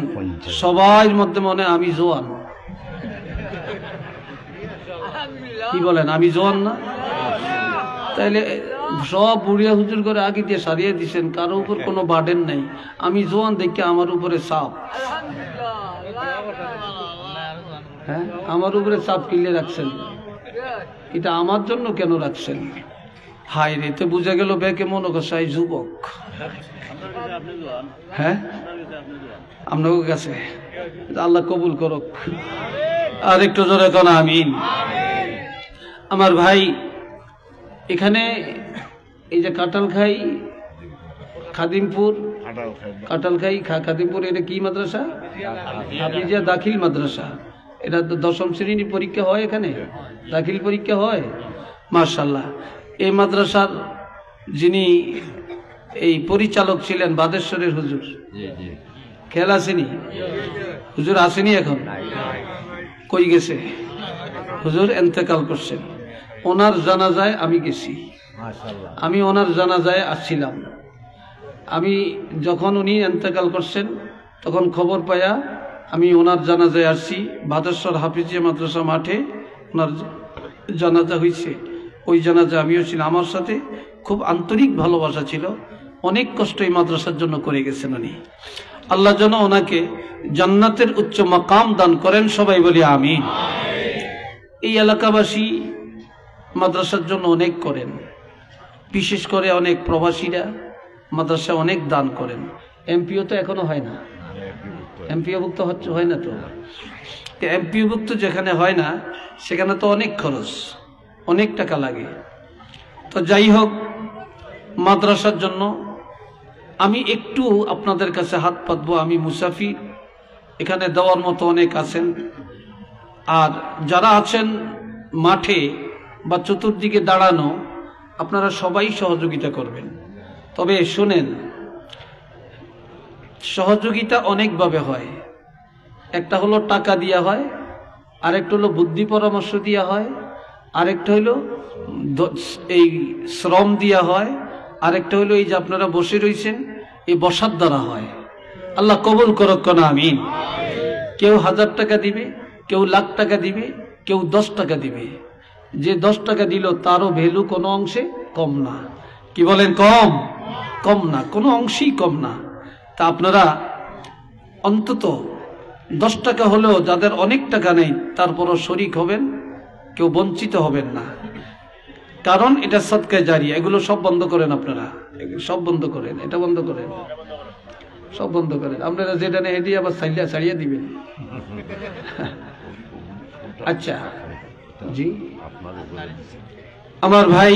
সবার মধ্যে মনে আমি জোয়ান। কি বলেন, আমি জোয়ান না? তাইলে সব বুড়িয়া হুজুর করে আগে দিয়ে সারিয়ে দিচ্ছেন, কারো উপর কোনো বার্ডেন নাই। আমি জোয়ান দেখে আমার উপরে চাপ, হ্যাঁ আমার উপরে চাপ কিনলে রাখছেন, এটা আমার জন্য কেন রাখছেন? হায় রে, তো বুঝা গেল বেকে মনে করছাই যুবক। হ্যাঁ আপনার কাছে আল্লাহ কবুল করুক। আর একটু জোরে কোন আমিন। আমার ভাই এখানে এই যে কাটালখাই খাদিমপুর, কাটালখাই খাদিমপুর, এটা কি মাদ্রাসা? হাফিজিয়া দাখিল মাদ্রাসা। এটা তো 10ম শ্রেণীর পরীক্ষা হয়, এখানে দাখিল পরীক্ষা হয়। মাশাআল্লাহ। এই মাদ্রাসার যিনি এই পরিচালক ছিলেন বাদেশ্বরের হুজুর, খেয়াল আসেনি? হুজুর আসেনি এখন? কই গেছে? হুজুর এন্তেকাল করছেন। ওনার জানাজায় আমি গেছি, আমি ওনার জানাজায় আসছিলাম। আমি যখন উনি এন্তেকাল করছেন তখন খবর পাইয়া আমি ওনার জানাজায় আসছি। বাদেশ্বর হাফিজিয়া মাদ্রাসা মাঠে ওনার জানাজা হয়েছে, ওই জানাজা আমিও ছিলাম। আমার সাথে খুব আন্তরিক ভালোবাসা ছিল, অনেক কষ্ট এই মাদ্রাসার জন্য করে গেছেন উনি। আল্লাহ যেন ওনাকে জান্নাতের উচ্চ মাকাম দান করেন, সবাই বলি আমিন। এই এলাকাবাসী মাদ্রাসার জন্য অনেক করেন, বিশেষ করে অনেক প্রবাসীরা মাদ্রাসা অনেক দান করেন। এমপিও তো এখনো হয় না, এমপিওভুক্ত হয় না তো। এমপিওভুক্ত যেখানে হয় না সেখানে তো অনেক খরচ, অনেক টাকা লাগে। তো যাই হোক, মাদ্রাসার জন্য আমি একটু আপনাদের কাছে হাত পাতবো। আমি মুসাফির, এখানে দেওয়ার মতো অনেক আছেন। আর যারা আছেন মাঠে বা চতুর্দিকে দাঁড়ানো, আপনারা সবাই সহযোগিতা করবেন। তবে শোনেন, সহযোগিতা অনেকভাবে হয়। একটা হলো টাকা দিয়া হয়, আরেকটা হলো বুদ্ধি পরামর্শ দিয়া হয়, আরেকটা হলো এই শ্রম দিয়া হয়, আরেকটা হলো এই যে আপনারা বসে রয়েছেন এই বসার দ্বারা হয়। আল্লাহ কবুল করুক না আমিন। কেউ 1000 টাকা দিবে, কেউ লাখ টাকা দিবে, কেউ 10 টাকা দিবে। যে 10 টাকা দিল তারও ভ্যালু কোনো অংশে কম না। কি বলেন? কম না, কোনো অংশেই কম না। তা আপনারা অন্তত 10 টাকা হলেও, যাদের অনেক টাকা নেই তারপরও শরিক হবেন, কেউ বঞ্চিত হবেন না। কারণ এটা সদকায়ে জারিয়া। এগুলো সব বন্ধ করেন আপনারা, সব বন্ধ করেন, এটা বন্ধ করেন। সব বন্ধ করেন। আপনারা যেটা নেই এটি আবার ছাড়িয়ে দিবেন। আচ্ছা জি, আমার ভাই